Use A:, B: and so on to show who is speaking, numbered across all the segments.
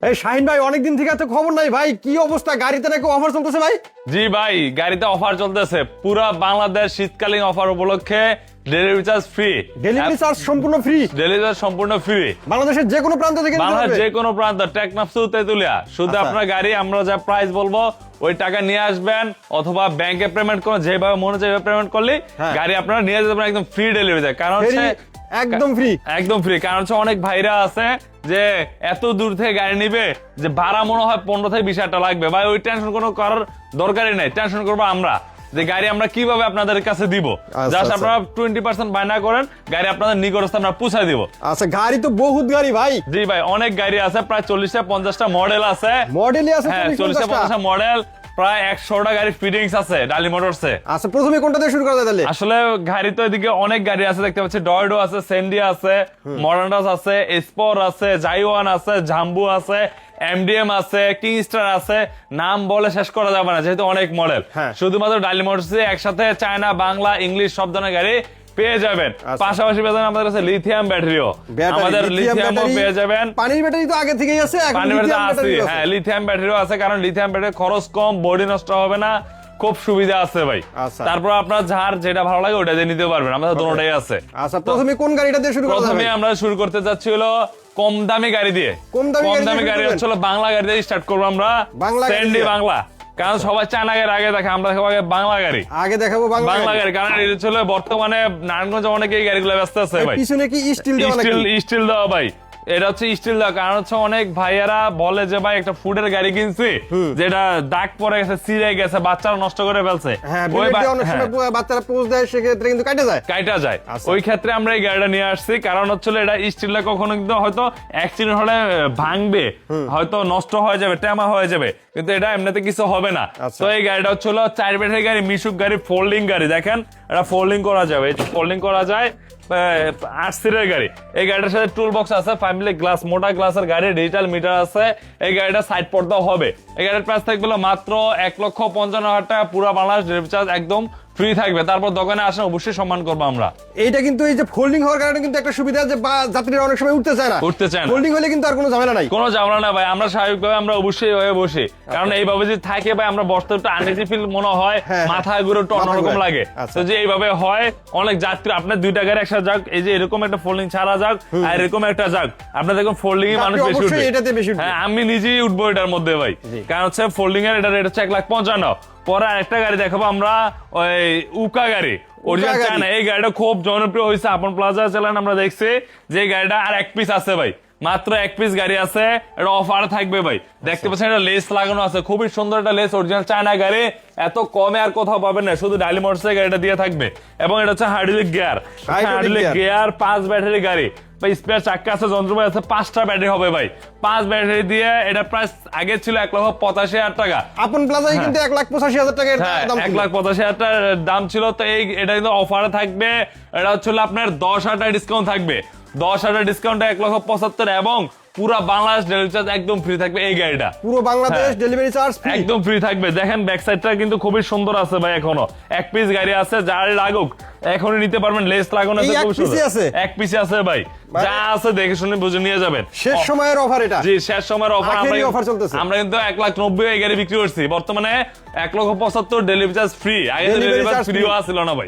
A: এই শাহিন ভাই অনেকদিন থেকে তো খবর নাই ভাই, কি অবস্থা? গাড়িতে নাকি অফার চলতেছে ভাই?
B: জি ভাই, গাড়িতে অফার চলতেছে। পুরো বাংলাদেশ শীতকালীন অফার উপলক্ষে delivery charge free.
A: Delivery charge সম্পূর্ণ ফ্রি?
B: ডেলিভারি চার্জ সম্পূর্ণ ফ্রি,
A: বাংলাদেশের যে কোনো প্রান্ত থেকে নিতে
B: বাংলাদেশ
A: পারবে?
B: যে কোনো প্রান্ত, টেকনাফ টু তেতুলিয়া। শুধু
A: আচ্ছা।
B: আপনার গাড়ি আমরা যা প্রাইস বলবো ওই টাকা নিয়ে আসবেন, অথবা ব্যাংকে পেমেন্ট করুন, যেভাবে মনে হচ্ছে পেমেন্ট করলে
A: হ্যাঁ।
B: গাড়ি আপনারা নিয়ে যেতে পারেন একদম ফ্রি ডেলিভারি দেয়। কারণ হচ্ছে
A: একদম ফ্রি?
B: একদম ফ্রি। কারণ হচ্ছে অনেক ভাইরা আছে যে এত দূর থেকে গাড়ি নিবে, যে ভাড়া মনে হয় 15 থেকে 20 হাজার টাকা লাগবে। ভাই ওই টেনশন কোনো করার দরকারই নাই। টেনশন করবো আমরা যে গাড়ি আমরা কিভাবে আপনাদের কাছে দিব। জাস্ট আপনারা 20% বায়না করেন, গাড়ি আপনাদের নিকটস্থ আমরা পৌঁছে দিব।
A: আচ্ছা, গাড়ি তো বহুত গাড়ি ভাই।
B: জি ভাই, অনেক গাড়ি আছে, প্রায় 40-50টা মডেল আছে।
A: মডেলই আছে?
B: হ্যাঁ, 40-50টা মডেল, প্রায় 100টা গাড়ির ফিটিংস আছে ডালি মোটরসে।
A: আচ্ছা, প্রথমে কোনটা দিয়ে শুরু করা যায় তাহলে?
B: আসলে গাড়ি তো এদিকে অনেক গাড়ি আছে, দেখতে পাচ্ছি ডয়ডো আছে, সেন্ডি আছে, মডার্নাস আছে, এসপর আছে, জাইওয়ান আছে, জাম্বু আছে, এমডিএম আছে, কিংস্টার আছে। নাম বলে শেষ করা যাবে না যেহেতু অনেক মডেল।
A: হ্যাঁ।
B: শুধুমাত্র ডালি মোটরসে একসাথে চায়না, বাংলা, ইংলিশ সব ধরনের গাড়ি পেয়ে যাবেন।
A: আচ্ছা।
B: পাশাপাশি পেয়ে যাবেন আমাদের কাছে লিথিয়াম ব্যাটারিও। আমাদের লিথিয়ামও পেয়ে যাবেন।
A: পানির ব্যাটারি তো আগে থেকেই আছে, এখন
B: পানির ব্যাটারি
A: লিথিয়াম
B: আছে,
A: ব্যাটারিও আছে।
B: হ্যাঁ লিথিয়াম ব্যাটারিও আছে, কারণ লিথিয়াম ব্যাটারি খরচ কম, বডি নষ্ট হবে না, খুব সুবিধা আছে ভাই।
A: আচ্ছা।
B: তারপর আপনার যার যেটা ভালো লাগে ওটা দিয়ে নিতে পারবেন, আমাদের দুটোটাই আছে।
A: আচ্ছা, প্রথমে কোন গাড়িটা দিয়ে শুরু করা
B: প্রথমে
A: যাবে?
B: আমরা শুরু করতে যাচ্ছি হলো কম দামি গাড়ি দিয়ে।
A: কম দামি গাড়ি দিয়ে
B: গাড়ি
A: শুরু
B: হচ্ছে হলো বাংলা গাড়ি দিয়ে স্টার্ট করবো আমরা।
A: বাংলা গাড়ি
B: সেন্ডি
A: দিয়ে?
B: বাংলা, কারণ সবাই চায়না গাড়ি আগে দেখে, আমরা দেখাবো আগে বাংলা গাড়ি।
A: আগে দেখাবো বাংলা
B: বাংলা
A: গাড়ি।
B: গাড়ি, কারণ এটা হচ্ছে হলো বর্তমানে নারায়ণগঞ্জে অনেকে এই গাড়িগুলো ব্যস্ত আছে ভাই।
A: পিছনে কি স্টিল দেওয়া নাকি?
B: স্টিল দেওয়া ভাই, এটা হচ্ছে স্টিল দেওয়া। কারণ হচ্ছে অনেক ভাইয়েরা বলে যে ভাই একটা ফুডের গাড়ি কিনছি, যেটা দাগ পরে গেছে, ছিঁড়ে গেছে, বাচ্চারা নষ্ট করে ফেলছে,
A: হ্যাঁ,
B: ওই
A: বুলেট দিয়ে অনেক সময় বাচ্চারা পোজ দেয়, সেক্ষেত্রে কিন্তু কাটে যায়।
B: কাইটা যায়।
A: আচ্ছা।
B: ওই ক্ষেত্রে আমরা এই গাড়িটা নিয়ে আসছি, কারণ হচ্ছে এটা স্টিলটা কখনো কিন্তু হয়তো অ্যাক্সিডেন্ট হলে ভাঙবে, হয়তো নষ্ট হয়ে যাবে, টেমা হয়ে যাবে, কিন্তু এটা এমনিতে কিছু হবে না।
A: আচ্ছা।
B: তো এই গাড়িটা হচ্ছে 4 ব্যাটারি গাড়ি, মিশুক গাড়ি, ফোল্ডিং গাড়ি। দেখেন এটা ফোল্ডিং করা যাবে, ফোল্ডিং করা যায়, 8 সিটের গাড়ি। এই গাড়িটার সাথে টুল বক্স আছে, ফ্যামিলি গ্লাস, মোটা গ্লাসের গাড়ি, ডিজিটাল মিটার আছে। এই গাড়িটা সাইড পর্দাও হবে। এই গাড়ির প্রাইস থাকবে মাত্র 1,55,000 টাকা। পুরো বাংলাদেশ ডেলিভারি চার্জ একদম ফ্রি থাকবে। তারপর দোকানে আসেন, অবশ্যই সম্মান করবো আমরা।
A: এইটা কিন্তু এই যে ফোল্ডিং হওয়ার কারণে কিন্তু একটা সুবিধা, যে যাত্রীরা অনেক সময় উঠতে চায় না। ফোল্ডিং হলে কিন্তু আর কোনো ঝামেলা নাই।
B: কোনো ঝামেলা না ভাই, আমরা স্বাভাবিকভাবে আমরা অবশ্যই হয়ে বসি, কারণ এইভাবে যদি থাকে ভাই আমরা বসতে একটু আনইজি ফিল মনে হয়, মাথা ঘুরে একটু অন্যরকম লাগে। তো যে এইভাবে হয়, অনেক যাত্রী আপনার 2টা গাড়ি একসাথে যাক, এই যে এরকম একটা ফোল্ডিং ছাড়া যাক আর এরকম একটা যাক, আপনার দেখুন ফোল্ডিং এ মানুষ বেশি উঠবে।
A: এটাতে বেশি উঠবে।
B: হ্যাঁ, আমি নিজেই উঠবো এটার মধ্যে ভাই। কারণ হচ্ছে ফোল্ডিং এর এটা রেট হচ্ছে 1,55,000। পরে আরেকটা গাড়ি দেখাবো আমরা, ওই উকা গাড়ি, অরিজিনাল চায়না। এই গাড়িটা খুব জনপ্রিয় হয়েছে, আপন প্লাজা চালান আমরা দেখছি যে গাড়িটা আর এক পিস আছে ভাই, মাত্র এক পিস গাড়ি আছে। এটা অফার থাকবে ভাই, দেখতে পাচ্ছেন এটা লেস লাগানো আছে, খুবই সুন্দর একটা লেস, অরিজিনাল চায়না গাড়ি। এত কমে আর কোথাও পাবেন না, শুধু ডালি মোটরসে গাড়িটা দিয়ে থাকবে। এবং এটা হচ্ছে hydraulic gear, hydraulic gear, 5 battery গাড়ি ভাই, স্পেয়ার চাক্কা আছে, যন্ত্রপাতি আছে, 5টা ব্যাটারি হবে ভাই। 5 ব্যাটারি দিয়ে এটা প্রাইস আগে ছিল 1,85,000 টাকা।
A: আপন প্লাজায় কিন্তু 1,85,000 টাকা দাম,
B: 1,85,000 টাকার দাম ছিল। তো এটা কিন্তু অফারে থাকবে। এটা হচ্ছে আপনার 10,000 টাকা ডিসকাউন্ট থাকবে, 10,000 ডিসকাউন্ট 1,75,000, এবং পুরো বাংলাদেশ ডেলিভারি চার্জ একদম ফ্রি থাকবে এই গাড়িটা।
A: পুরো বাংলাদেশ ডেলিভারি চার্জ
B: একদম ফ্রি থাকবে। দেখেন ব্যাক সাইডটা কিন্তু খুবই সুন্দর আছে ভাই, এখনো এক পিস গাড়ি আছে, যার লাগুক এখনই নিতে পারবেন। লেস লাগানো আছে, খুব সুন্দর, এক পিসে আছে ভাই, যা আছে দেখে শুনে বুঝে নিয়ে যাবেন।
A: শেষ সময়ের অফার এটা?
B: জি, শেষ সময়ের অফার।
A: অফার চলতেছে।
B: আমরা কিন্তু 1,90,000 এই গাড়ি বিক্রি করছি, বর্তমানে 1,75,000 ডেলিভারি চার্জ ফ্রি। আগে ডেলিভারি চার্জ ফ্রিও ছিল না ভাই।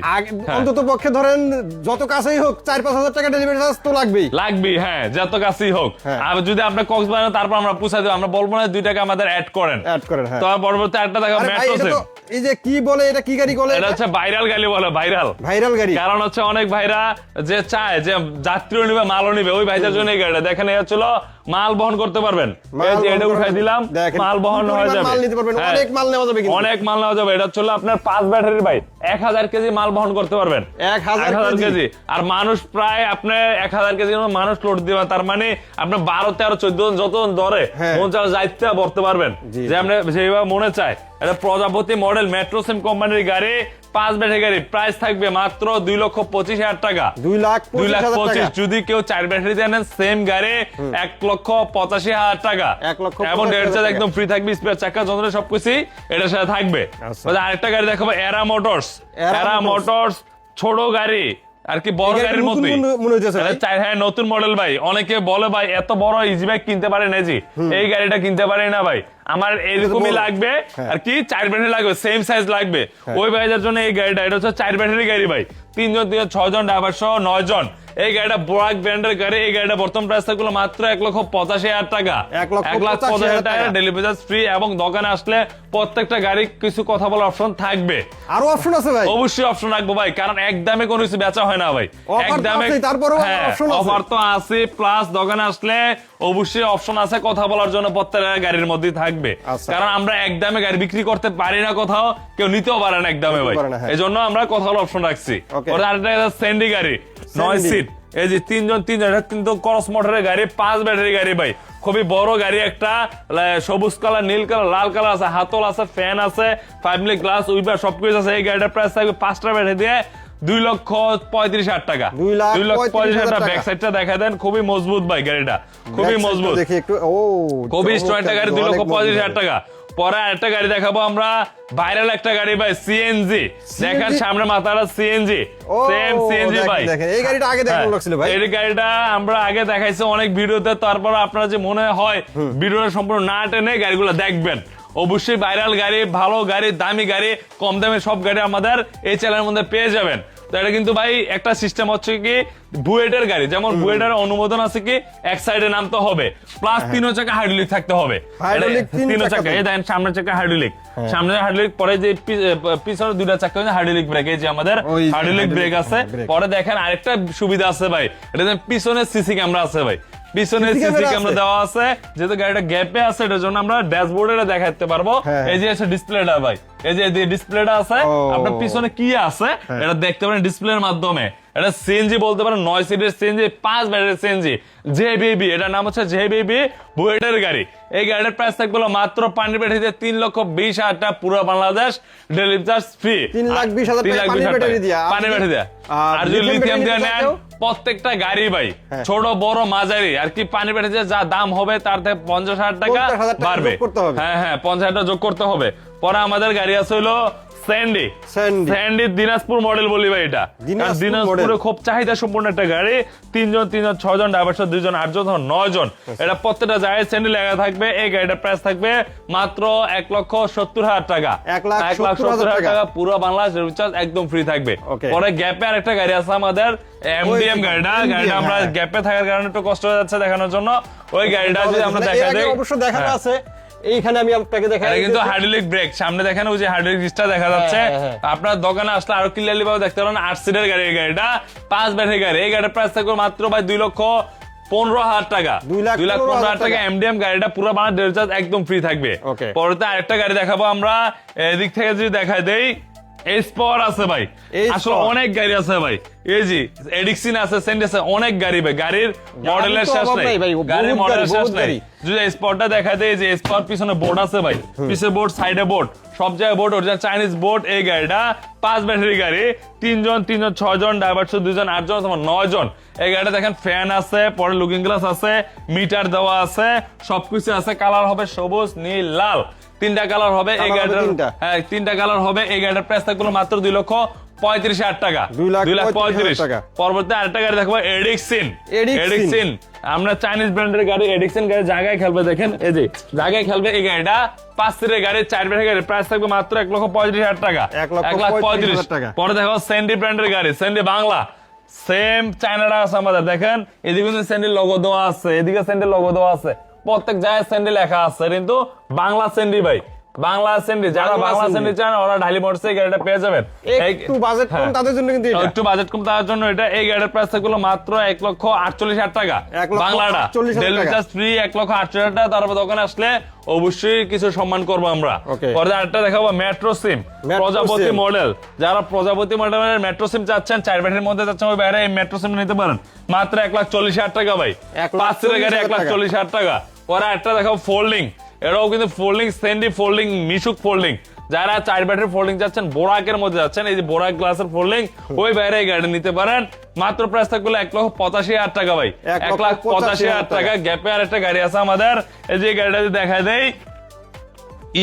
A: অন্তত পক্ষে ধরেন যত কাছেই হোক 4-5,000 টাকা ডেলিভারি চার্জ তো লাগবেই।
B: হ্যাঁ, যত কাছেই হোক। আর যদি আপনি কক্সবাজার, তারপর আমরা পৌঁছে দেব, আমরা বলবো না 2 টাকা আমাদের অ্যাড করেন।
A: হ্যাঁ।
B: তো পরবর্তী একটা দেখা মেট্রো সিম।
A: এই যে কি বলে, এটা কি গাড়ি বলে?
B: এটা হচ্ছে ভাইরাল গাড়ি বলে, ভাইরাল গাড়ি। কারণ হচ্ছে অনেক ভাইরা যে চায় যে যাত্রীও নিবে, মালও নিবে, ওই ভাইদের জন্য এই গাড়িটা। দেখেন এটা ছিল মাল বহন করতে পারবেন, এটা উঠাই দিলাম, মাল বহন হয়ে যাবে,
A: অনেক মাল নেওয়া যাবে,
B: অনেক মাল নেওয়া যাবে। এটা হচ্ছে আপনার 5 ব্যাটারির ভাই, 1,000 কেজি মাল বহন করতে পারবেন, 1,000 কেজি। আর মানুষ প্রায় আপনার 1,000 কেজি মানুষ লোড দিবেন, তার মানে আপনার 12, 13, 14 যত ধরে মন চায় যাইতে ভরতে পারবেন, যে আমরা যেভাবে মনে চায়। এটা প্রজাপতি মডেল মেট্রো সিম কোম্পানির গাড়ি, 5 ব্যাটারি গাড়ি, প্রাইস থাকবে মাত্র 2,25,000 টাকা। 2,25,000। যদি কেউ 4 ব্যাটারি দেন সেম গাড়ি 1,85,000 টাকা, এবং ডেলিভারি চার্জ একদম ফ্রি থাকবে। স্পেয়ার চাকা, যন্ত্র সবকিছু এটার সাথে থাকবে। আরেকটা গাড়ি দেখাবো, এরা মোটরস। ছোট গাড়ি, আর কি বড় গাড়ির মধ্যে
A: মনে হইতেছে ভাই।
B: হ্যাঁ নতুন মডেল ভাই। অনেকে বলে ভাই এত বড় ইজি বাইক কিনতে পারে না, জি এই গাড়িটা কিনতে পারে না ভাই, আমার এরকমই লাগবে আর কি 4 ব্যাটারি লাগবে, সেম সাইজ লাগবে ওই ভাইদের জন্য এই গাড়িটা। এটা হচ্ছে 4 ব্যাটারি গাড়ি ভাই, 3 জন 6 জন ড্রাইভার সহ 9 জন। এই গাড়িটা বোরাক ব্র্যান্ডের গাড়ি। এই গাড়িটা বর্তমান প্রাইস থাকলো মাত্র 1,85,000 টাকা। 1,85,000 টাকা ডেলিভারি চার্জ ফ্রি, এবং দোকানে আসলে প্রত্যেকটা গাড়ি কিছু কথা বলার অপশন থাকবে।
A: আরো অপশন আছে ভাই?
B: অবশ্যই অপশন রাখবো ভাই, কারণ একদমে কোনো কিছু বেচা হয় না ভাই।
A: একদমে
B: অফার তো আছে, প্লাস দোকানে আসলে অবশ্যই অপশন আছে কথা বলার জন্য প্রত্যেকটা গাড়ির মধ্যেই থাকবে। কারণ আমরা একদমে গাড়ি বিক্রি করতে পারি না, কোথাও কেউ নিতেও পারে না একদমে ভাই, এই জন্য আমরা কথা বলার অপশন রাখছি। ওটা আরেকটা স্যান্ডি গাড়ি 9 সিট, এই যে 3 জন 3 জন, এটা কিন্তু ক্রস মোটরের গাড়ি, 5 ব্যাটারি গাড়ি ভাই, খুবই বড় গাড়ি একটা, সবুজ কালার, নীল কালার, লাল কালার আছে, হাতল আছে, ফ্যান আছে, 5 মিলি গ্লাস উইপার সবকিছু আছে। এই গাড়িটার প্রাইস থাকবে 5টা ব্যাটারি দিয়ে 2,35,000 টাকা। 2,35,000 টাকা। ব্যাক সাইডটা দেখা দেন, খুবই মজবুত ভাই গাড়িটা, খুবই মজবুত,
A: দেখি একটু। ও
B: খুবই স্ট্রং একটা গাড়ি, 2,35,000 টাকা। পরে আরেকটা গাড়ি দেখাবো আমরা, ভাইরাল একটা গাড়ি ভাই, সিএনজি। দেখেন সামনে মাথাটা সিএনজি, সেম সিএনজি ভাই।
A: এই গাড়িটা আগে দেখানো লাগছিল ভাই।
B: এই গাড়িটা আমরা আগে দেখাইছি অনেক ভিডিওতে, তারপর আপনারা যে মনে হয় ভিডিওটা সম্পূর্ণ না টেনে গাড়িগুলো দেখবেন। অবশ্যই ভাইরাল গাড়ি, ভালো গাড়ি, দামি গাড়ি, কম দামে সব গাড়ি আমাদের এই চ্যানেলের মধ্যে পেয়ে যাবেন। তো এটা কিন্তু ভাই একটা সিস্টেম হচ্ছে কি, বুয়েটের গাড়ি, যেমন বুয়েটের অনুমোদন আছে কি এক সাইডে নামতে হবে, প্লাস 3 চাকা হাইড্রোলিক থাকতে হবে। 3 চাকা, এই দেখেন সামনের চাকা হাইড্রোলিক, সামনে হাইড্রোলিক, পরে যে পিছনে 2টা চাকা হাইড্রোলিক ব্রেক, এই যে আমাদের হাইড্রোলিক ব্রেক আছে। পরে দেখেন আরেকটা সুবিধা আছে ভাই, এটা পিছনে সিসি ক্যামেরা আছে ভাই, পিছনে সিসি ক্যামেরা দেওয়া আছে, যেহেতু গাড়িটা গ্যাপে আছে এটার জন্য আমরা ড্যাশবোর্ডে দেখাতে পারবো। এই যে আছে ডিসপ্লেটা ভাই, এই যে ডিসপ্লেটা আছে, আপনার পিছনে কি আছে এটা দেখতে পারেন ডিসপ্লের মাধ্যমে। এটা সিএনজি বলতে পারেন, 9 সিটের সিএনজি, 5 ব্যাটারি সিএনজি, জেবিবি। এটার নাম হচ্ছে জেবিবি বুয়েটের গাড়ি। এই গাড়ির প্রাইস থাকবে মাত্র পানির ব্যাটারিতে 3,20,000 টাকা, পুরো বাংলাদেশ ডেলিভারি চার্জ ফ্রি।
A: 3,20,000 টাকা পানির ব্যাটারি দিয়া,
B: পানির ব্যাটারি দিয়া। আর যদি লিথিয়াম দিয়ে নেন, প্রত্যেকটা গাড়ি ভাই ছোট বড় মাঝারি আর কি পানির ব্যাটারিতে যা দাম হবে তার থেকে 50,000 টাকা বাড়বে। হ্যাঁ 50,000 টাকা যোগ করতে হবে। পরে আমাদের গাড়ি আছে হলো স্যান্ডি দিনাজপুর মডেল বলি ভাই, এটা দিনাজপুরে খুব চাহিদা সম্পূর্ণ একটা গাড়ি। 3 জন 6 জন ড্রাইভার সহ 2 জন 8 জন 9 জন, এটা প্রত্যেকটা জায়গায় স্যান্ডি লেখা থাকবে। এই গাড়িটার প্রাইস থাকবে মাত্র 1,70,000 টাকা। 1,70,000 টাকা, পুরো বাংলাদেশ রিচার্জ একদম ফ্রি থাকবে। পরে গ্যাপে আরেকটা গাড়ি আছে আমাদের, এমডিএম গাড়িটা আমরা গ্যাপে থাকার কারণে একটু কষ্ট হয়ে যাচ্ছে দেখানোর জন্য। ওই গাড়িটা যদি আমরা দেখা দেই,
A: অবশ্য দেখানো আছে এইখানে, আমি আপনাকে দেখাই।
B: এটা কিন্তু হাইড্রোলিক ব্রেক, সামনে দেখেন ওই যে হাইড্রোলিক ডিসটা দেখা যাচ্ছে। আপনার দোকানে আসলে আরো ক্লিয়ারলি ভাবে দেখতে পারেন। 8 সিটের গাড়ি, এই গাড়িটা 5 ব্যাটারি গাড়ি। এই গাড়ির প্রাইস থাকবে মাত্র ভাই 2,15,000 টাকা। 2,15,000 টাকা এমডিএম গাড়িটা, পুরো বাংলা ডেলিভারি চার্জ একদম ফ্রি থাকবে। পরে আরেকটা গাড়ি দেখাবো আমরা, এদিক থেকে যদি দেখা দেই, এসপাওয়ার আছে ভাই, আসলে অনেক গাড়ি আছে ভাই। এই যে এডিক্সিন আছে, সেন্ড আছে, অনেক গাড়ি ভাই, গাড়ির মডেলের শেষ নাই, গাড়ির মডেলের শেষ নাই। যদি স্পটটা দেখা দেয়, যে স্পট পিছনে বোর্ড আছে ভাই, পিছনে বোর্ড, সাইডে বোর্ড, সব জায়গায় বোর্ড, অরিজিনাল চাইনিজ বোর্ড। এই গাড়িটা 5 ব্যাটারি গাড়ি, 3 জন 6 জন ড্রাইভার সহ 2 জন 8 জন 9 জন। এই গাড়িটা দেখেন ফ্যান আছে, পরে লুকিং গ্লাস আছে, মিটার দেওয়া আছে, সবকিছু আছে। কালার হবে সবুজ, নীল, লাল, 3টা কালার হবে এই গাড়িটার। হ্যাঁ 3টা কালার হবে। এই গাড়িটার প্রাইস থাকবে মাত্র 2,35,000 টাকা। 2,35,000 টাকা। পরবর্তী আরেকটা গাড়ি দেখবো, এডিক্সিন। আমরা চাইনিজ ব্র্যান্ডের গাড়ি, এডিক্সিন গাড়ি জায়গায় খেলবে, দেখেন এই যে জায়গায় খেলবে। এই গাড়িটা 5 সিটের গাড়ি, 4 ব্যাটারি গাড়ি, প্রাইস থাকবে মাত্র 1,35,000 টাকা। 1,35,000 টাকা। পরে দেখো স্যান্ডি ব্র্যান্ডের গাড়ি, স্যান্ডি বাংলা, সেম চায়নাটা আছে আমাদের। দেখেন এদিকে কিন্তু স্যান্ডি লোগো দেওয়া আছে, এদিকে স্যান্ডি লোগো দেওয়া আছে, প্রত্যেক জায়গায় স্যান্ডি লেখা আছে, কিন্তু বাংলা স্যান্ডি ভাই, বাংলা স্যান্ডি। যারা বাংলা স্যান্ডি চান ওরা ঢালি মোটরসে গাড়িটা পেয়ে যাবেন।
A: একটু বাজেট কম তাদের জন্য, কিন্তু এটা
B: একটু বাজেট কম তাদের জন্য এটা। এই গাড়ির প্রাইস থাকলো মাত্র 1,48,000 টাকা। বাংলাটা ডেলিভারি চার্জ ফ্রি, 1,48,000 টাকা। তারপর দোকানে আসলে অবশ্যই কিছু সম্মান করবো আমরা। পরে আরেকটা দেখাবো, মেট্রো সিম, প্রজাপতি মডেল। যারা প্রজাপতি মডেলের মেট্রো সিম চাচ্ছেন, 4 ব্যাটারির মধ্যে চাচ্ছেন, ওই বাইরে এই মেট্রো সিম নিতে পারেন মাত্র 1,40,000 টাকা ভাই। 5 সিটের গাড়ি 1,40,000 টাকা। পরে একটা দেখাবো ফোল্ডিং, এটাও কিন্তু ফোল্ডিং, স্যান্ডি ফোল্ডিং, মিশুক ফোল্ডিং। যারা 4 ব্যাটারি ফোল্ডিং যাচ্ছেন, বোরাকের মধ্যে যাচ্ছেন, এই যে বোরাক গ্লাসের ফোল্ডিং, ওই বাইরে এই গাড়ি নিতে পারেন। মাত্র প্রাইস থাকবে 1,85,000 টাকা ভাই। 1,85,000 টাকা। গ্যাপে আর একটা গাড়ি আছে আমাদের, এই যে গাড়িটা যদি দেখা দেয়,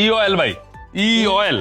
B: ই অয়েল ভাই, ই অয়েল।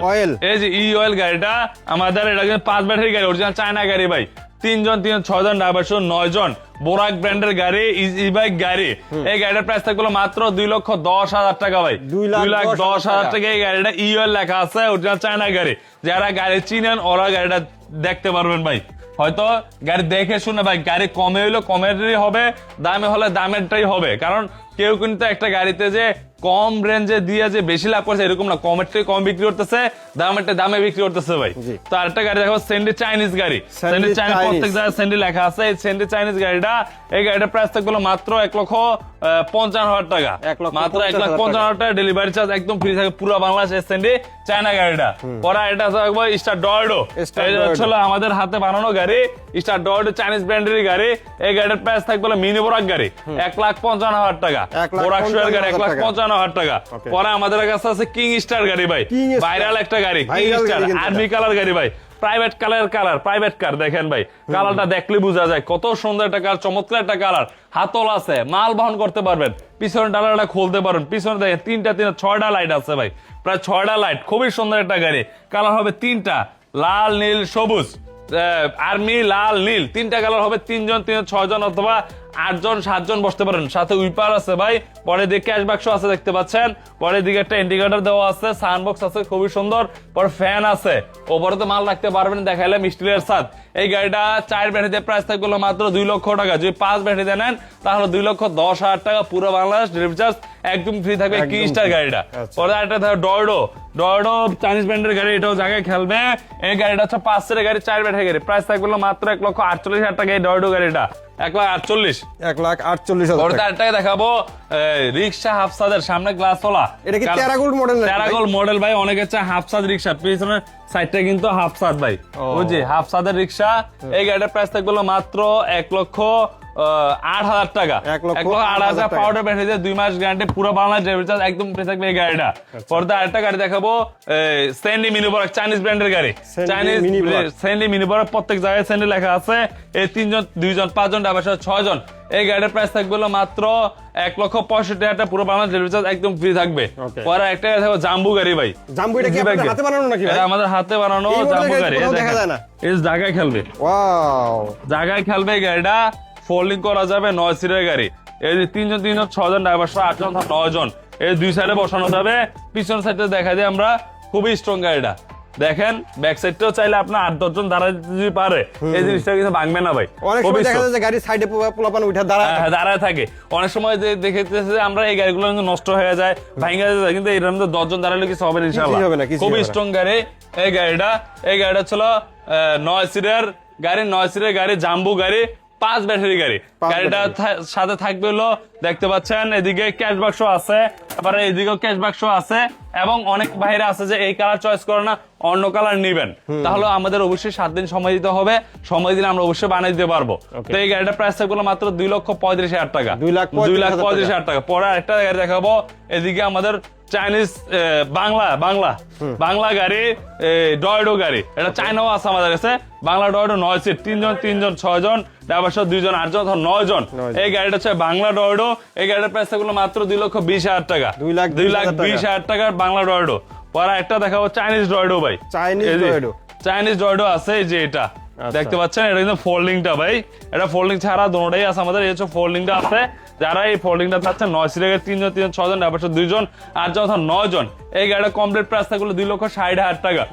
B: এই যে ই অয়েল গাড়িটা আমাদের, এটা কিন্তু 5 ব্যাটারি গাড়ি, অরিজিনাল চায়না গাড়ি ভাই। তিনজন 6 জন ড্রাইভার সহ 9 জন বোরাক ব্র্যান্ডের গাড়ি ই বাইক গাড়ি। এই গাড়িটার প্রাইস থাকলো মাত্র 2,10,000 টাকা ভাই। 2,10,000 টাকা এই গাড়িটা ইউএল লেখা আছে, অরিজিনাল চায়না গাড়ি। যারা গাড়ি চিনেন ওরা গাড়িটা দেখতে পারবেন ভাই। হয়তো গাড়ি দেখে শুনে ভাই, গাড়ি কমে হইলো কমেরই হবে, দামে হলে দামেরটাই হবে। কারণ কেউ কিন্তু একটা গাড়িতে যে কম রেঞ্জে দিয়ে যে বেশি লাভ করছে এরকম না, কমেরটাই কম বিক্রি করতেছে, দামেরটা দামে বিক্রি করতেছে ভাই। তো আরেকটা গাড়ি দেখো, সেন্ডি চাইনিজ গাড়ি। সেন্ডি চাইনিজ, প্রত্যেক জায়গায় সেন্ডি লেখা আছে। এই সেন্ডি চাইনিজ গাড়িটা, এই গাড়িটার প্রাইস থাকলো মাত্র 1,55,000 টাকা। মাত্র 1,55,000 টাকা ডেলিভারি চার্জ একদম ফ্রি থাকে পুরো বাংলাদেশ। সেন্ডি চায়না গাড়িটা। পরে এটা থাকবে স্টার ডর্ডো। এটা হচ্ছে আমাদের হাতে বানানো গাড়ি, স্টার ডর্ডো চাইনিজ ব্র্যান্ডের গাড়ি। এই গাড়ির প্রাইস থাকবে মিনি বোরাক গাড়ি 1,55,000 টাকা। বোরাক শুয়ার গাড়ি 1,55,000 টাকা। পরে আমাদের কাছে আছে কিং স্টার গাড়ি ভাই, ভাইরাল একটা গাড়ি, কিং স্টার আর্মি কালার গাড়ি ভাই। প্রাইভেট কালার, প্রাইভেট কার দেখেন ভাই, কালারটা দেখলে বোঝা যায় কত সুন্দর একটা কালার, চমৎকার একটা কালার। হাতল আছে, মাল বহন করতে পারবেন, পিছনের ডালাটা খুলতে পারবেন। পিছনে দেখেন 6টা লাইট আছে ভাই, প্রায় 6টা লাইট। খুবই সুন্দর একটা গাড়ি। কালার হবে 3টা, লাল, নীল, সবুজ। আর্মি, লাল, নীল, 3টা কালার হবে। 3জন 6 জন অথবা 8 জন 7 জন বসতে পারেন। সাথে উইপার আছে ভাই। পরের দিকে ক্যাশ বাক্স আছে দেখতে পাচ্ছেন। পরের দিকে একটা ইন্ডিকেটর দেওয়া আছে, সাউন্ড আছে খুবই সুন্দর। পরে ফ্যান আছে, ওপরে তো মাল রাখতে পারবেন, দেখাইলাম স্টিলের সাথ। এই গাড়িটা 4 ব্যাটারিতে প্রাইস থাকবে মাত্র 2 লক্ষ টাকা। যদি 5 ব্যাটারিতে নেন তাহলে 2,10,000 টাকা। পুরো বাংলাদেশ ডেলিভারি চার্জ একদম ফ্রি থাকবে কিং স্টার গাড়িটা। পরে একটা থাকবে ডর্ডো চাইনিজ ব্র্যান্ডের গাড়ি, এটাও জায়গায় খেলবে। এই গাড়িটা হচ্ছে 5 সিটের গাড়ি, 4 ব্যাটারি গাড়ি। প্রাইস থাকবে মাত্র 1,48,000 টাকা। এই ডর্ডো গাড়িটা 1,48,000 দেখাবো। রিক্সা হাফসাদের সামনে গ্লাস ওলা,
A: এটা কি টেরাগোল্ড মডেল?
B: টেরাগোল্ড মডেল ভাই। অনেকে চায় হাফসাদ রিক্সা, পিছনের সাইডটা কিন্তু হাফসাদ ভাই, বুঝছি হাফসাদের রিক্সা। এই গাড়িটার প্রাইস থাকবে মাত্র 1,08,000 টাকা। 1,08,000 পাউডার ব্যাটারিতে 2 মাস গ্যারান্টি, পুরো বাংলাদেশ ডেলিভারি চার্জ একদম ফ্রি থাকবে এই গাড়িটা। পরে আরেকটা গাড়ি দেখাবো, সেন্ডি মিনি বোরাক চাইনিজ ব্র্যান্ডের গাড়ি। চাইনিজ সেন্ডি মিনি বোরাক, প্রত্যেক জায়গায় সেন্ডি লেখা আছে। এই 3জন 2 জন 5 জন ড্রাইভার 6 জন। এই গাড়ির প্রাইস থাকবে মাত্র 1,65,000 পুরো বাংলাদেশ ডেলিভারি চার্জ একদম ফ্রি থাকবে। পরে একটা থাকবে জাম্বু গাড়ি ভাই।
A: জাম্বু এটা কি আপনাদের হাতে বানানো নাকি ভাই?
B: এটা আমাদের হাতে বানানো জাম্বু গাড়ি।
A: দেখা যায় না,
B: এই জায়গায় খেলবে।
A: ওয়াও,
B: জায়গায় খেলবে এই গাড়িটা। ফোল্ডিং করা যাবে, 9 সিটের গাড়ি। এই যে 3জন 6 জন ড্রাইভার 8 জন 9 জন। এই 2 সাইডে বসানো যাবে। পিছন সাইডে দেখা যায় আমরা, খুবই স্ট্রং গাড়িটা। দেখেন ব্যাক সাইডটাও চাইলে আপনার 8-10 জন দাঁড়াতে যদি পারে, এই জিনিসটা কিন্তু ভাঙবে না ভাই।
A: অনেক সময় দেখা যায় যে গাড়ি সাইডে পোলাপান উঠে
B: দাঁড়ায় থাকে। অনেক সময় দেখেছে যে আমরা এই গাড়িগুলো কিন্তু নষ্ট হয়ে যায়, ভাঙা যায়, কিন্তু এর মধ্যে 10 জন দাঁড়ালে কিছু হবে না ইনশাআল্লাহ। খুবই স্ট্রং গাড়ি এই গাড়িটা। এই গাড়িটা ছিল 9 সিটের গাড়ি, 9 সিটের গাড়ি, জাম্বু গাড়ি, 5 ব্যাটারি গাড়ি। গাড়িটা সাথে থাকবে হলো, দেখতে পাচ্ছেন এদিকে ক্যাশ বাক্স আছে, তারপরে এদিকেও ক্যাশ বাক্স আছে। এবং অনেক ভাইরা আছে যে এই কালার চয়েস করে না, অন্য কালার নিবেন, তাহলে আমাদের অবশ্যই 7 দিন সময় দিতে হবে। সময় দিলে আমরা অবশ্যই বানিয়ে দিতে পারবো। তো এই গাড়িটার প্রাইস থাকবে মাত্র 2,35,000 টাকা। 2,35,000 টাকা। পরে একটা গাড়ি দেখাবো, এদিকে আমাদের চাইনিজ বাংলা গাড়ি, ডর্ডো গাড়ি। এটা চাইনাও আছে আমাদের কাছে। বাংলা ডর্ডো 9 সিট, 3জন 6 জন ড্রাইভার 2 জন 8 জন 9 জন। এই গাড়িটা হচ্ছে বাংলা ডর্ডো। এই গাড়িটার প্রাইস থাকবে মাত্র 2,20,000 টাকা। 2,20,000 টাকার বাংলা ডর্ডো। পরে একটা দেখাবো চাইনিজ ডর্ডো ভাই। চাইনিজ ডর্ডো আছে, এই যে এটা দেখতে পাচ্ছেন, এটা কিন্তু ফোল্ডিংটা ভাই। এটা ফোল্ডিং ছাড়া দুটোটাই আছে আমাদের। এই হচ্ছে ফোল্ডিংটা আছে। যারা এই ফোল্ডিংটা চাচ্ছেন, 9 সিটের 3জন 6 জন ড্রাইভার 2 জন 8 জন 9 জন। এই গাড়িটা কমপ্লিট প্রাইস থাকলে 2,60,000 টাকা।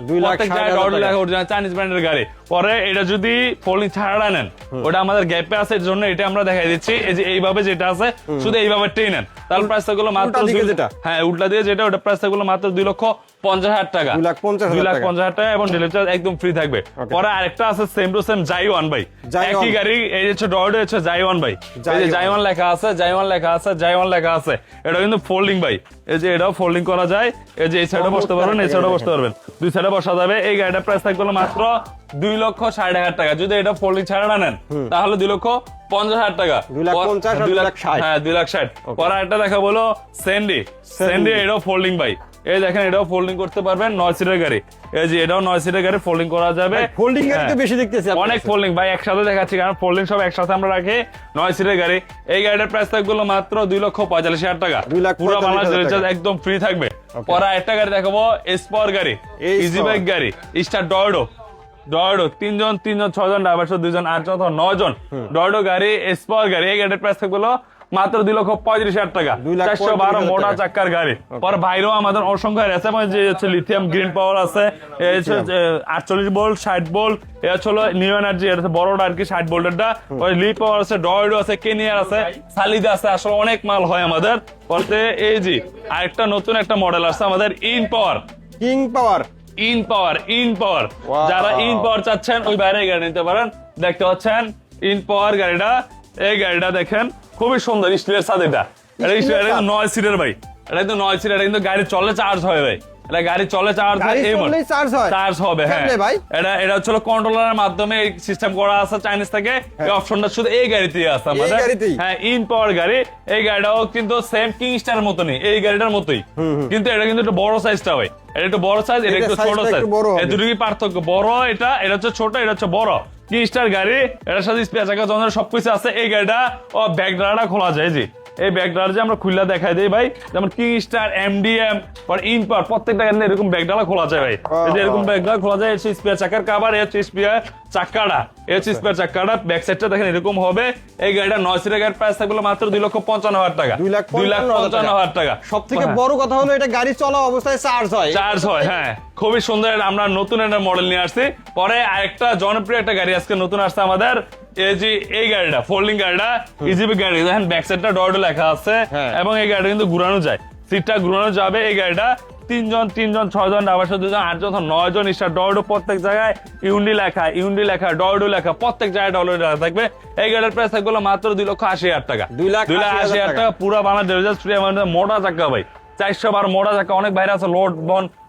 B: চাইনিজ ব্র্যান্ডের গাড়ি। পরে এটা যদি ফোল্ডিং ছাড়া নেন, ওটা আমাদের গ্যাপে আছে, এর জন্য এটা আমরা দেখাই দিচ্ছি। এই যে এইভাবে যেটা আছে, শুধু এইভাবে নেন, তাহলে প্রাইস থাকলো মাত্র, হ্যাঁ উল্টা দিয়ে যেটা, ওটা প্রাইস থাকলো মাত্র 2,50,000 টাকা। 2,50,000 টাকা এবং ডেলিভারি চার্জ একদম ফ্রি থাকবে। পরে আরেকটা আছে সেম টু সেম জাইওয়ান ভাই, একই গাড়ি। এই হচ্ছে ডর্ডো, হচ্ছে জাইওয়ান ভাই। এই যে জাইওয়ান লেখা আছে, জাইওয়ান লেখা আছে। এটা কিন্তু ফোল্ডিং ভাই। এই যে এটাও ফোল্ডিং করা যায়। এই যে এই সাইডে বসতে পারবেন, এই সাইডে বসতে পারবেন, 2 সাইডে বসা যাবে। এই গাড়িটার প্রাইস থাকবে মাত্র 2,60,000 টাকা। যদি এটা ফোল্ডিং ছাড়া না নেন, তাহলে 2,50,000 টাকা।
A: 2,50,000,
B: হ্যাঁ 2,60,000। পরে একটা দেখা বলো সেন্ডি, এটাও ফোল্ডিং ভাই। এই দেখেন, এটাও ফোল্ডিং করতে পারবেন, 9 সিটের গাড়ি। এই যে এটাও 9 সিটের গাড়ি, ফোল্ডিং করা যাবে।
A: ফোল্ডিং গাড়ি তো বেশি দেখতেছি,
B: অনেক ফোল্ডিং ভাই একসাথে দেখাচ্ছি, কারণ ফোল্ডিং সব একসাথে আমরা রাখি। 9 সিটের গাড়ি। এই গাড়িটার প্রাইস থাকবে মাত্র 2,45,000 টাকা। পুরো বাংলাদেশ রিচার্জ একদম ফ্রি থাকবে। পরে একটা গাড়ি দেখাবো, স্পর গাড়ি, ইজি বাইক গাড়ি, স্টার ডর্ডো। ডয়ডো 3 জন 6 জন ড্রাইভার সহ 2 জন 8 জন অথবা 9 জন ডয়ডো গাড়ি স্পোর্ট গাড়ি এই গাড়ির প্রাইস থাকবে মাত্র 2,35,000 টাকা 412 মোটা চাকার গাড়ি। পর বাইরেও আমাদের অসংখ্য গাড়ি আছে, যে হচ্ছে লিথিয়াম গ্রিন পাওয়ার আছে, এই হচ্ছে 48 ভোল্ট 60 ভোল্ট, এই হচ্ছে নিউ এনার্জি, এটা হচ্ছে বড়টা আর কি 60 ভোল্টেরটা, ওই লি পাওয়ার আছে, ডয়ডো আছে, কেনিয়ার আছে, সালিদা আছে, আসলে অনেক মাল হয় আমাদের। পরে এই যে আরেকটা নতুন একটা মডেল আছে আমাদের in power,
A: king power,
B: in পাওয়ার যারা ইন পাওয়ার চাচ্ছেন ওই বাইরে গাড়ি নিতে পারেন। দেখতে পাচ্ছেন ইন পাওয়ার গাড়িটা, এই গাড়িটা দেখেন খুবই সুন্দর স্টিলের সাথে, এটা 9 সিটের ভাই, এটা কিন্তু 9 সিটের, এটা কিন্তু গাড়ি চলে চার্জ হয় ভাই, এটা গাড়ি চলে চার্জ হয়, এই চার্জ হবে। হ্যাঁ এটা হচ্ছে কন্ট্রোলারের মাধ্যমে এই সিস্টেম করা আছে চাইনিজ থেকে, এই অপশনটা শুধু এই গাড়িতেই আছে আমাদের। হ্যাঁ ইন পাওয়ার গাড়ি, এই গাড়িটাও কিন্তু সেম কিংস্টার মতনই, এই গাড়িটার মতোই, কিন্তু এটা কিন্তু একটু বড় সাইজটা হয়, এটা একটু বড় সাইজ, এটা একটু ছোট সাইজ, এই দুটো কি পার্থক্য, বড় এটা হচ্ছে ছোট, এটা হচ্ছে বড়। কিংস্টার গাড়ি, এটার সাথে স্পেয়ার চাকা যন্ত্র সবকিছু আছে। এই গাড়িটা ব্যাক ড্রাটা খোলা যায়, জি এই ব্যাক ড্রার যে আমরা খুললা দেখাই দিই ভাই, যেমন কিংস্টার, এমডিএম, ইন পাওয়ার প্রত্যেকটা গাড়ি এরকম ব্যাক ডালা খোলা যায় ভাই, এরকম ব্যাক ডালা খোলা যায়। স্পেয়ার চাকার কভার, হচ্ছে স্পেয়ার চাকাটা, স্পেয়ার চাকাটা ব্যাক সাইডটা দেখেন এরকম হবে। এই গাড়িটা 9 সিটের গাড়ির প্রাইস থাকবে মাত্র 2,55,000 টাকা, 2,55,000 টাকা।
A: সব থেকে বড় কথা হলো এটা গাড়ি চলা অবস্থায় চার্জ হয়। হ্যাঁ
B: খুবই সুন্দর, আমরা নতুন একটা মডেল নিয়ে আসছি। পরে আরেকটা জনপ্রিয় একটা গাড়ি আজকে নতুন আসছে আমাদের, এই গাড়িটা ফোল্ডিং গাড়িটা, ইজিবি গাড়ি, দেখেন ব্যাক সাইডটা ডয়ডো লেখা আছে, এবং এই গাড়িটা কিন্তু ঘুরানো যায়, সিটটা ঘুরানো যাবে। এই গাড়িটা 3 জন 6 জন ড্রাইভার সহ 2 জন 8 জন 9 জন স্টার ডয়ডো, প্রত্যেক জায়গায় ইউন্ডি লেখা ডয়ডো লেখা, প্রত্যেক জায়গায় ডয়ডো লেখা থাকবে। এই গাড়ির প্রাইস থাকবে মাত্র 2,80,000 টাকা, 2,80,000 টাকা পুরো বাংলা ডেলিভারি ফ্রি। আমাদের মোটা চাকা ভাই, 412 মোটা চাকা, অনেক বাইরে আছে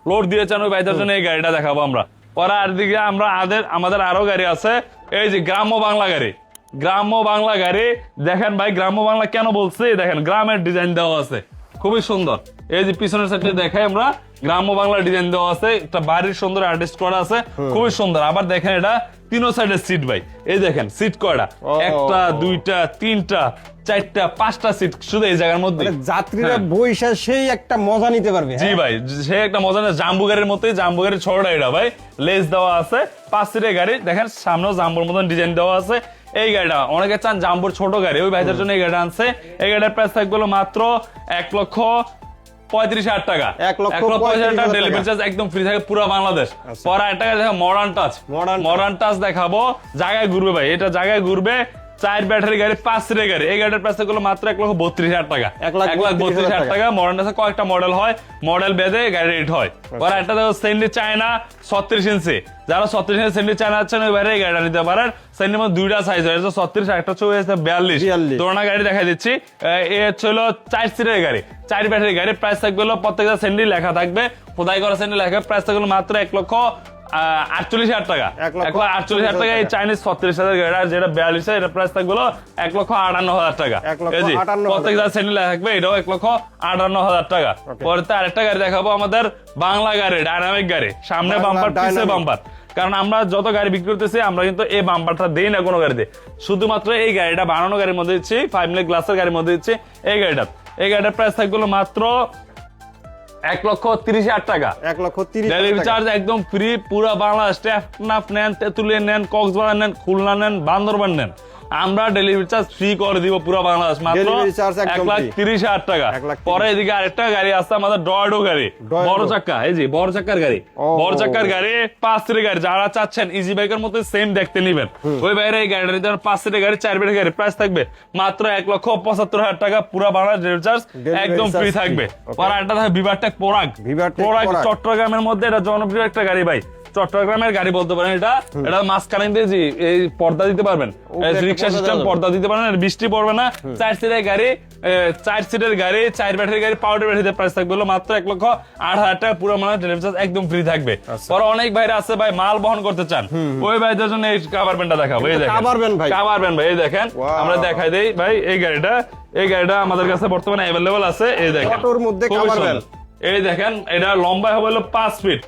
B: লোড দিয়েছেন, ওই ভাইদের জন্য এই গাড়িটা দেখাবো আমরা। পরে আর দিকে আমাদের আরো গাড়ি আছে, এই যে গ্রাম্য বাংলা গাড়ি, দেখেন ভাই গ্রাম্য বাংলা কেন বলছি, দেখেন গ্রামের ডিজাইন দেওয়া আছে খুবই সুন্দর। এই যে পিছনের সাইডে দেখাই আমরা, গ্রাম্য বাংলা ডিজাইন দেওয়া আছে, একটা বাড়ির সুন্দর আর্টিস্ট করা আছে, খুবই সুন্দর। আবার দেখেন এটা 3 সাইডের সিট ভাই, এই দেখেন সিট কয়টা, 1টা 2টা 3টা 4টা 5টা সিট শুধু এই জায়গার মধ্যে,
A: যাত্রীরা বইসা সেই একটা মজা নিতে পারবে।
B: জি ভাই সেই একটা মজা, জাম্বু গাড়ির মতোই, জাম্বু গাড়ির ছোটটা এটা ভাই, লেস দেওয়া আছে, 5 সিটের গাড়ি, দেখেন সামনেও জাম্বুর মতন ডিজাইন দেওয়া আছে। এই গাড়িটা অনেকে চান জাম্বুর ছোট গাড়ি, ওই ভাইদের জন্য এই গাড়িটা আনছে। এই গাড়ির প্রাইস থাকবে মাত্র 1,35,000 টাকা, 1,35,000 টাকা ডেলিভারি চার্জ একদম ফ্রি থাকে পুরো বাংলাদেশ। পরে একটা গাড়ি দেখো মডার্ন টাচ দেখাবো, জায়গায় ঘুরবে ভাই, এটা জায়গায় ঘুরবে, 4 ব্যাটারি গাড়ি 5 সিটের গাড়ি। এই গাড়ির প্রাইস গুলো মাত্র 1,32,000 টাকা, 1,32,000 টাকা। মডার্ন কয়েকটা মডেল হয়, মডেল বেঁধে গাড়ি রেট হয়। পরে একটা দেখো সেন্ডি চায়না 36 ইঞ্চি, যারা 36 ইঞ্চি সেন্ডি চায়না আছেন ওই বাইরে এই গাড়িটা নিতে পারেন। সেন্ডির মধ্যে 2টা সাইজ হয়, 36 একটা হচ্ছে 42। দোনা গাড়ি দেখা দিচ্ছি, এ হচ্ছে 4 সিটের গাড়ি, 4 ব্যাটারি গাড়ি। প্রাইস থাকবে প্রত্যেকটা সেন্ডি লেখা থাকবে, খোদাই করা সেন্ডি লেখা। প্রাইস থাকবে মাত্র 1,48,000 টাকা, 1,48,000 টাকা। এই চাইনিজ 36,000 গাড়ি, আর যেটা 42 এটা প্রাইস থাকবে 1,58,000 টাকা। প্রত্যেক সেন্ডি লেখা থাকবে, এটাও 1,58,000 টাকা। পরে আরেকটা গাড়ি দেখাবো আমাদের বাংলা গাড়ি, ডাইনামিক গাড়ি, সামনে বাম্পার পিছে বাম্পার। কারণ আমরা যত গাড়ি বিক্রি করতেছি আমরা কিন্তু এই বাম্পারটা দেই না কোনো গাড়িতে, শুধুমাত্র এই গাড়িটা বানানো গাড়ির মধ্যে দিচ্ছি, 5 মিলি গ্লাসের গাড়ির মধ্যে দিচ্ছি। এই গাড়িটার প্রাইস থাকবে মাত্র 1,30,000 টাকা,
A: 1,30,000
B: ডেলিভারি চার্জ একদম ফ্রি পুরো বাংলাদেশ। টেকনাফ নেন, তেঁতুলিয়া নেন, কক্সবাজার নেন, খুলনা নেন, বান্দরবান নেন, আমরা ডেলিভারি চার্জ ফ্রি করে দিব পুরো বাংলাদেশ, মাত্র 1,30,000 টাকা। পরে এদিকে আরেকটা গাড়ি আছে আমাদের ডয়ডো গাড়ি, বড় চাকা, এই যে বড় চাকার গাড়ি, 5 সিটের গাড়ি। যারা চাচ্ছেন ইজি বাইকের মতো সেম দেখতে নিবেন, ওই বাইরে এই গাড়িটা নিতে 5 সিটের গাড়ি, 4 ব্যাটারি গাড়ি। প্রাইস থাকবে মাত্র 1,75,000 টাকা, পুরো বাংলাদেশ ডেলিভারি চার্জ একদম ফ্রি থাকবে। পরে আরেকটা থাকে বিভারটেক পোরাক, চট্টগ্রামের মধ্যে এটা জনপ্রিয় একটা গাড়ি ভাই, চট্টগ্রামের গাড়ি বলতে পারেন। এটা মাঝখানে দিয়ে এই পর্দা দিতে পারবেন, রিক্সা সিস্টেম পর্দা দিতে পারেন, বৃষ্টি পড়বে না। 4 সিটের গাড়ি, 4 ব্যাটারি গাড়ি, পাউডার ব্যাটারিতে প্রাইস থাকবে মাত্র 1,08,000 টাকা, পুরো মানে ডেলিভারি চার্জ একদম ফ্রি থাকবে। পরে অনেক ভাইরা আছে ভাই মাল বহন করতে চান, ওই ভাইদের জন্য এই কাভার ভ্যানটা দেখাবো। এই দেখেন কাভার ভ্যান ভাই, এই দেখেন আমরা দেখাই দেই ভাই। এই গাড়িটা আমাদের কাছে বর্তমানে অ্যাভেলেবল আছে। এই দেখেন এই দেখেন, এটা লম্বা হবে 5 ফিট,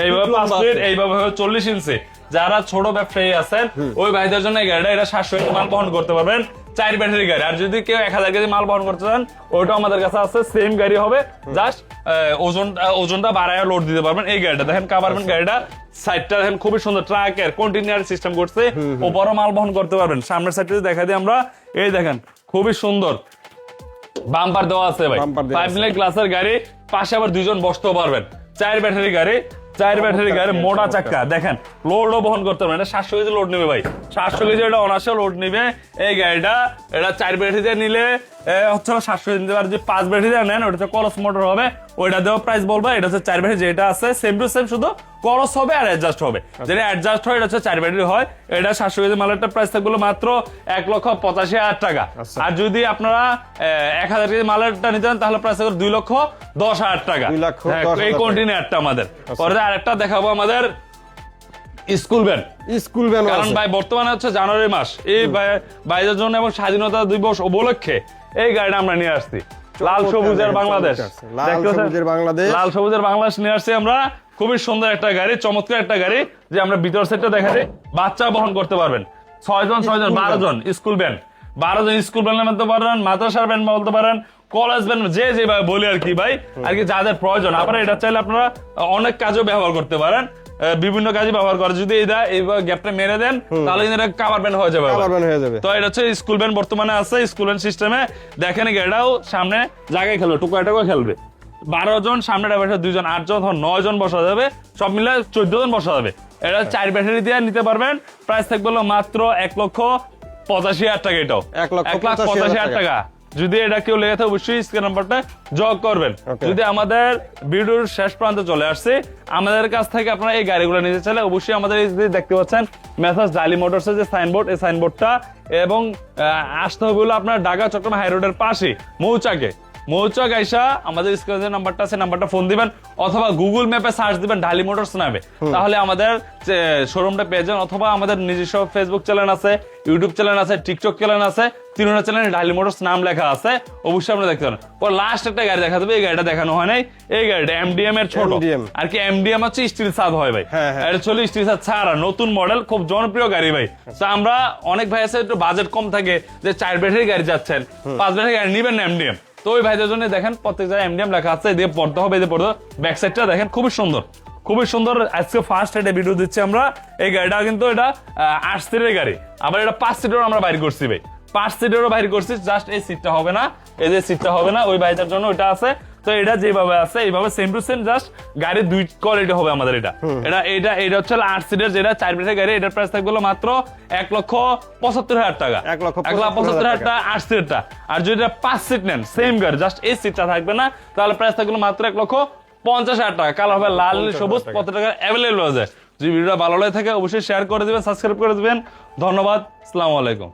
B: এইভাবে 5 ফিট, এইভাবে হবে 40 ইঞ্চি। যারা ছোট ব্যবসায়ী আছেন ওই ভাইদের জন্য এই গাড়িটা, এটা 700 মাল বহন করতে পারবেন। 4 ব্যাটারি গাড়ি। আর যদি কেউ 1000 কেজি মাল বহন করতে চান ওইটাও আমাদের কাছে আছে, সেম গাড়ি হবে, জাস্ট ওজনটা বাড়ায় লোড দিতে পারবেন। এই গাড়িটা দেখেন কাভারমেন্ট গাড়িটা, সাইডটা দেখেন খুবই সুন্দর, ট্রাকের কন্টেইনার সিস্টেম করছে, উপরও মাল বহন করতে পারবেন। সামনের সাইডটা দেখা দিই আমরা, এই দেখেন খুবই সুন্দর বাম্পার দেওয়া আছে ভাই, 5 মিলি গ্লাসের গাড়ি, পাশে আবার 2 জন বসতেও পারবেন। 4 ব্যাটারি গাড়ি, 4 ব্যাটারি গাড়ি, মোটা চাক্কা, দেখেন লোডও বহন করতে পারবেন। এটা 700 কেজি লোড নেবে ভাই, 700 কেজি এটা অনার্সে লোড নেবে এই গাড়িটা। এটা 4 ব্যাটারি দিয়ে নিলে হচ্ছে 700 কেজি নিতে পারে। যে 5 ব্যাটারি দিয়ে নেন ওটা কলস মোটর হবে, ওইটা দেওয়া প্রাইস বলবো। এটা হচ্ছে 4 ব্যাটারি, যেটা আছে সেম টু সেম, শুধু কলস হবে আর অ্যাডজাস্ট হবে। যেটা অ্যাডজাস্ট হয় এটা হচ্ছে 4 ব্যাটারি হয়। এটা 700 কেজি মালেরটা প্রাইস থাকবে মাত্র 1,85,000 টাকা। আর যদি আপনারা 1000 কেজি মালেরটা নিতে চান তাহলে প্রাইস থাকবে 2,10,000 টাকা। এই কন্টেইনারটা আমাদের। পরে আরেকটা দেখাবো আমাদের স্কুল ভ্যান, কারণ ভাই বর্তমানে হচ্ছে জানুয়ারি মাস, এই বাইরের জন্য এবং স্বাধীনতা দিবস উপলক্ষে এই গাড়িটা আমরা নিয়ে আসছি। লাল সবুজের বাংলাদেশ, লাল সবুজের বাংলাদেশ নিয়ে আসছি আমরা। খুবই সুন্দর একটা গাড়ি, চমৎকার একটা গাড়ি, যে আমরা ভিতর সেটটা দেখাতে বাচ্চা বহন করতে পারবেন। 6 জন 12 জন স্কুল ভ্যান, 12 জন স্কুল ভ্যান বলতে পারেন, মাদ্রাসার ভ্যান বলতে পারেন, কলেজ ভ্যান, যে যেভাবে বলি আর কি ভাই, আর কি যাদের প্রয়োজন। আপনারা এটা চাইলে আপনারা অনেক কাজেও ব্যবহার করতে পারেন, বিভিন্ন কাজে ব্যবহার করে। যদি এই গ্যাপটা মেরে দেন তাহলে এটা কাভার ভ্যান হয়ে যাবে। তো এটা হচ্ছে স্কুল ভ্যান বর্তমানে আছে, স্কুল ভ্যান সিস্টেমে। দেখেন গাড়িটাও সামনে জায়গায় খেলবে, টুকরা খেলবে। 12 জন সামনে ড্রাইভার, 2 জন 8 জন, 9 জন বসা যাবে, সব মিলে 14 জন বসা যাবে। এটা 4 ব্যাটারি দিয়ে নিতে পারবেন। প্রাইস থাকবে মাত্র 1,85,000 টাকা। এটাও 1,85,000 টাকা। যদি এটা কেউ লেগে থাকে অবশ্যই স্ক্রিন নাম্বারটা যোগ করবেন। যদি আমাদের ভিডিওর শেষ প্রান্তে চলে আসছে, আমাদের কাছ থেকে আপনারা এই গাড়িগুলো নিতে চাইলে অবশ্যই আমাদের এই যে দেখতে পাচ্ছেন মেসার্স ডালি মোটরসের যে সাইনবোর্ড, এই সাইনবোর্ডটা, এবং আসতে হবে হলো আপনার ঢাকা চট্টগ্রাম হাই রোডের পাশে মৌচাক আইসা আমাদের স্ক্রিনে নাম্বারটা আছে, নাম্বারটা ফোন দিবেন, অথবা গুগল ম্যাপে সার্চ দিবেন ঢালি মোটরস নামে, তাহলে আমাদের শোরুমটা পেয়ে যান। অথবা আমাদের নিজস্ব ফেসবুক চ্যানেল আছে, ইউটিউব চ্যানেল আছে, টিকটক চ্যানেল আছে, তিনটা চ্যানেলে ঢালি মোটরস নাম লেখা আছে, অবশ্যই আপনারা দেখতে পারেন। পর লাস্ট একটা গাড়ি দেখা দেবে, এই গাড়িটা দেখানো হয় নাই। এই গাড়িটা এমডিএম এর ছোট, আর কি এমডিএম হচ্ছে স্টিল ছাদ হয় ভাই, এটা চলে স্টিল ছাদ ছাড়া, নতুন মডেল, খুব জনপ্রিয় গাড়ি ভাই। তো আমরা অনেক ভাই আছে একটু বাজেট কম থাকে, যে 4 ব্যাটারি গাড়ি যাচ্ছেন, 5 ব্যাটারি গাড়ি নিবেন না এমডিএম, তো ওই ভাইদের জন্য দেখেন প্রত্যেক জায়গায় এমডিএম লেখা আছে, এদিকে পড়তে হবে, এদিকে পড়তে হবে। ব্যাক সাইডটা দেখেন খুবই সুন্দর। আজকে ফার্স্ট এটা ভিডিও দিচ্ছি আমরা। এই গাড়িটা কিন্তু এটা 8 সিটের গাড়ি, আবার এটা 5 সিটেরও আমরা বাইর করছি ভাই, 5 সিটেরও বাইর করছি। জাস্ট এই সিটটা হবে না, এই যে সিটটা হবে না, ওই ভাইটার জন্য ওইটা আছে। তো এটা যেভাবে আছে এইভাবে সেম টু সেম, জাস্ট গাড়ির 2 কোয়ালিটি হবে আমাদের। এটা হচ্ছে 8 সিটের, যেটা 4 ব্যাটারি গাড়ি, এটার প্রাইস থাকবে মাত্র 1,75,000 টাকা। 1,75,000 টাকা 8 সিটটা। আর যদি 5 সিট নেন সেম গাড়ি, জাস্ট এই সিটটা থাকবে না, তাহলে প্রাইস থাকবে মাত্র 1,50,000 টাকা। কালার হবে লাল সবুজ, কত টাকা অ্যাভেলেবল হয়ে যায়। যদি ভিডিওটা ভালো লাগে থাকে অবশ্যই শেয়ার করে দিবেন, সাবস্ক্রাইব করে দিবেন। ধন্যবাদ, আসসালামু আলাইকুম।